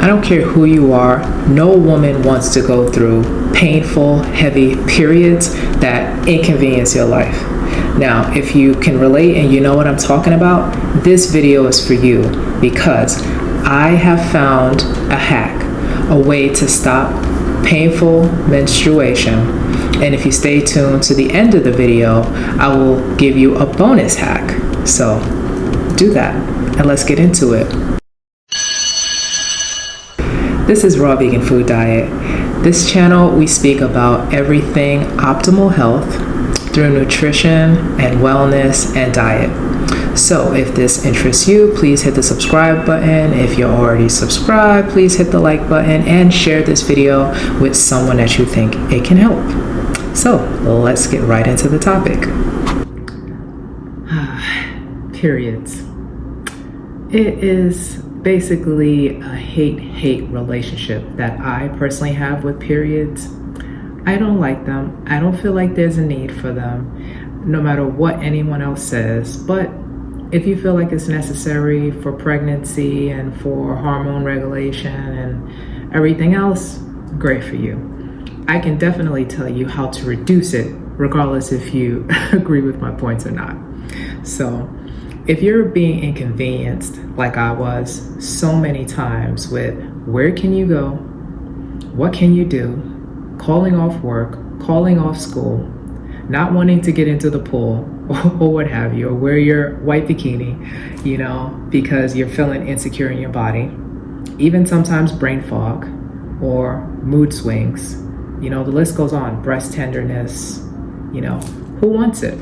I don't care who you are, no woman wants to go through painful, heavy periods that inconvenience your life. Now, if you can relate and you know what I'm talking about, this video is for you because I have found a hack, a way to stop painful menstruation. And if you stay tuned to the end of the video, I will give you a bonus hack. So do that and let's get into it. This is Raw Vegan Food Diet. This channel, we speak about everything optimal health through nutrition and wellness and diet. So if this interests you, please hit the subscribe button. If you're already subscribed, please hit the like button and share this video with someone that you think it can help. So let's get right into the topic. Periods. It is basically a hate-hate relationship that I personally have with periods. I don't like them. I don't feel like there's a need for them, no matter what anyone else says. But if you feel like it's necessary for pregnancy and for hormone regulation and everything else, great for you. I can definitely tell you how to reduce it, regardless if you agree with my points or not. So if you're being inconvenienced like I was so many times with where can you go, what can you do, calling off work, calling off school, not wanting to get into the pool or what have you, or wear your white bikini, because you're feeling insecure in your body, even sometimes brain fog or mood swings, the list goes on, breast tenderness, who wants it?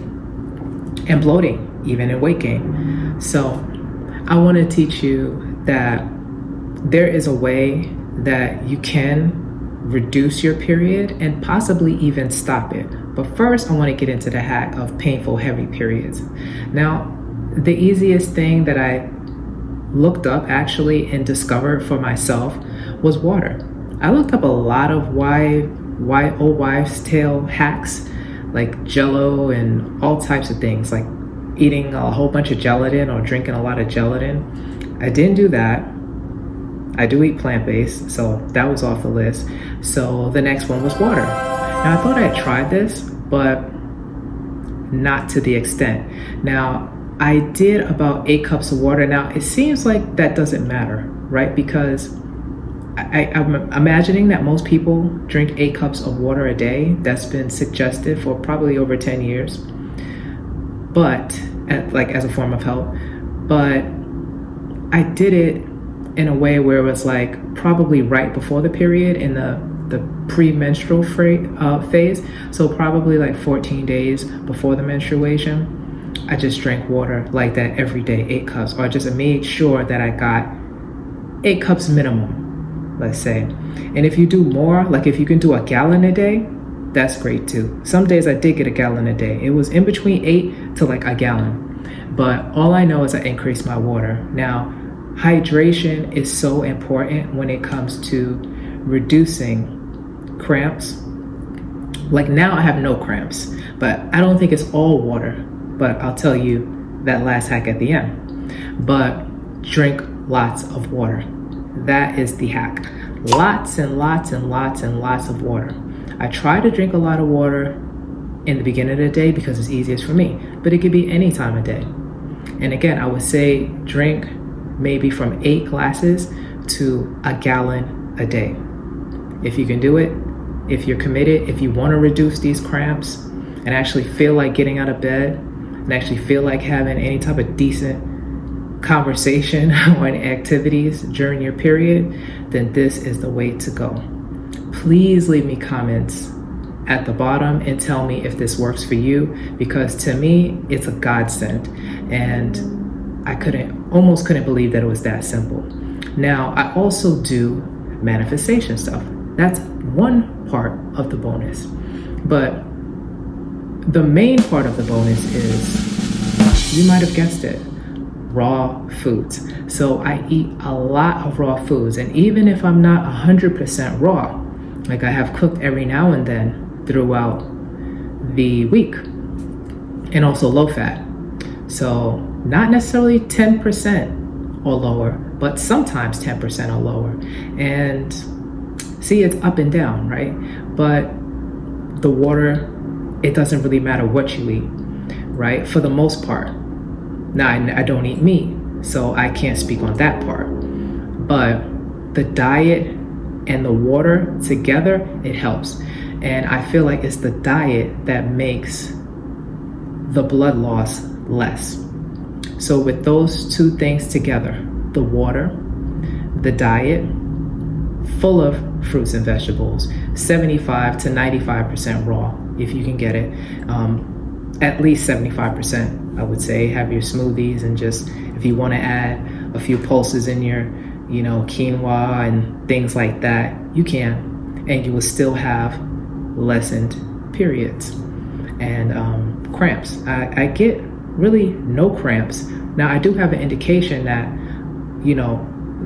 And bloating, even in weight gain. So I want to teach you that there is a way that you can reduce your period and possibly even stop it. But first, I want to get into the hack of painful, heavy periods. Now, the easiest thing that I looked up actually and discovered for myself was water. I looked up a lot of old wives' tale hacks, like Jello and all types of things, like eating a whole bunch of gelatin or drinking a lot of gelatin. I didn't do that. I do eat plant-based, so that was off the list. So the next one was water. Now I thought I had tried this, but not to the extent. Now I did about 8 cups of water. Now it seems like that doesn't matter, right? Because I'm imagining that most people drink 8 cups of water a day. That's been suggested for probably over 10 years. But as a form of health. But I did it in a way where it was like probably right before the period in the premenstrual phase. So probably like 14 days before the menstruation, I just drank water like that every day, 8 cups, or I just made sure that I got 8 cups minimum, let's say. And if you do more, like if you can do a gallon a day, that's great too. Some days I did get a gallon a day. It was in between 8 to like a gallon. But all I know is I increased my water. Now, hydration is so important when it comes to reducing cramps. Like now I have no cramps, but I don't think it's all water. But I'll tell you that last hack at the end. But drink lots of water. That is the hack. Lots and lots and lots and lots of water. I try to drink a lot of water in the beginning of the day because it's easiest for me, but it could be any time of day. And again, I would say drink maybe from 8 glasses to a gallon a day. If you can do it, if you're committed, if you want to reduce these cramps and actually feel like getting out of bed and actually feel like having any type of decent conversation or activities during your period, then this is the way to go. Please leave me comments at the bottom and tell me if this works for you, because to me, it's a godsend. And I almost couldn't believe that it was that simple. Now, I also do manifestation stuff. That's one part of the bonus. But the main part of the bonus is, you might have guessed it, raw foods. So I eat a lot of raw foods. And even if I'm not 100% raw, like I have cooked every now and then throughout the week, and also low fat. So not necessarily 10% or lower, but sometimes 10% or lower. And see, it's up and down, right? But the water, it doesn't really matter what you eat, right? For the most part. Now, I don't eat meat, so I can't speak on that part. But the diet and the water together, it helps. And I feel like it's the diet that makes the blood loss less. So with those two things together, the water, the diet, full of fruits and vegetables, 75 to 95% raw, if you can get it. At least 75%, I would say. Have your smoothies, and just, if you want to add a few pulses in your, quinoa and things like that, you can, and you will still have lessened periods and cramps. I get really no cramps. Now, I do have an indication that,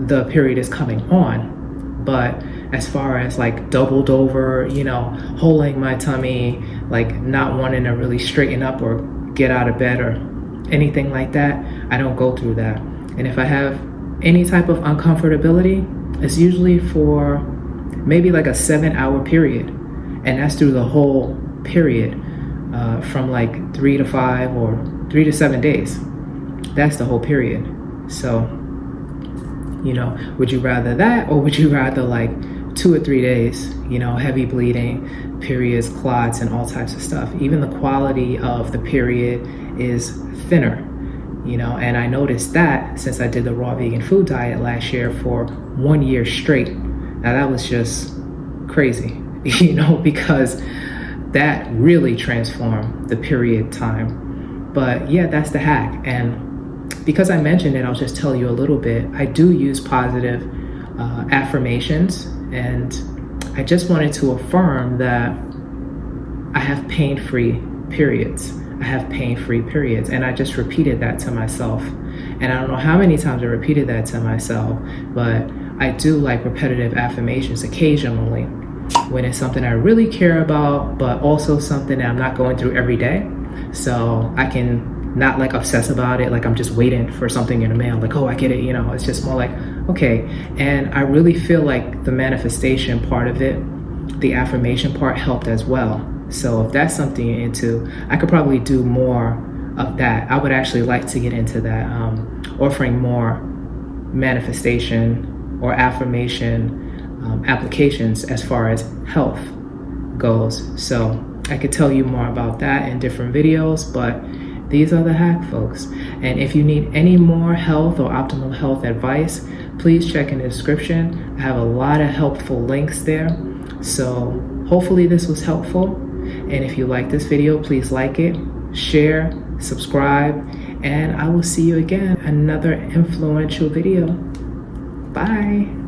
the period is coming on, but as far as like doubled over, holding my tummy, like not wanting to really straighten up or get out of bed or anything like that, I don't go through that. And if I have any type of uncomfortability, it's usually for maybe like a 7-hour period. And that's through the whole period, from like 3 to 5 or 3 to 7 days. That's the whole period. So, would you rather that, or would you rather like 2 or 3 days, heavy bleeding, periods, clots, and all types of stuff? Even the quality of the period is thinner, and I noticed that since I did the raw vegan food diet last year for 1 year straight. Now that was just crazy, because that really transformed the period time. But yeah, that's the hack. And because I mentioned it, I'll just tell you a little bit. I do use positive affirmations, and I just wanted to affirm that I have pain-free periods. I have pain-free periods. And I just repeated that to myself. And I don't know how many times I repeated that to myself, but I do like repetitive affirmations occasionally when it's something I really care about, but also something that I'm not going through every day. So I can not like obsess about it, like I'm just waiting for something in the mail, like, oh, I get it, it's just more like, okay. And I really feel like the manifestation part of it, the affirmation part, helped as well. So if that's something you're into, I could probably do more of that. I would actually like to get into that, offering more manifestation or affirmation applications as far as health goes. So I could tell you more about that in different videos, but these are the hack, folks. And if you need any more health or optimal health advice, please check in the description. I have a lot of helpful links there. So hopefully this was helpful. And if you like this video, please like it, share, subscribe, and I will see you again in another influential video. Bye.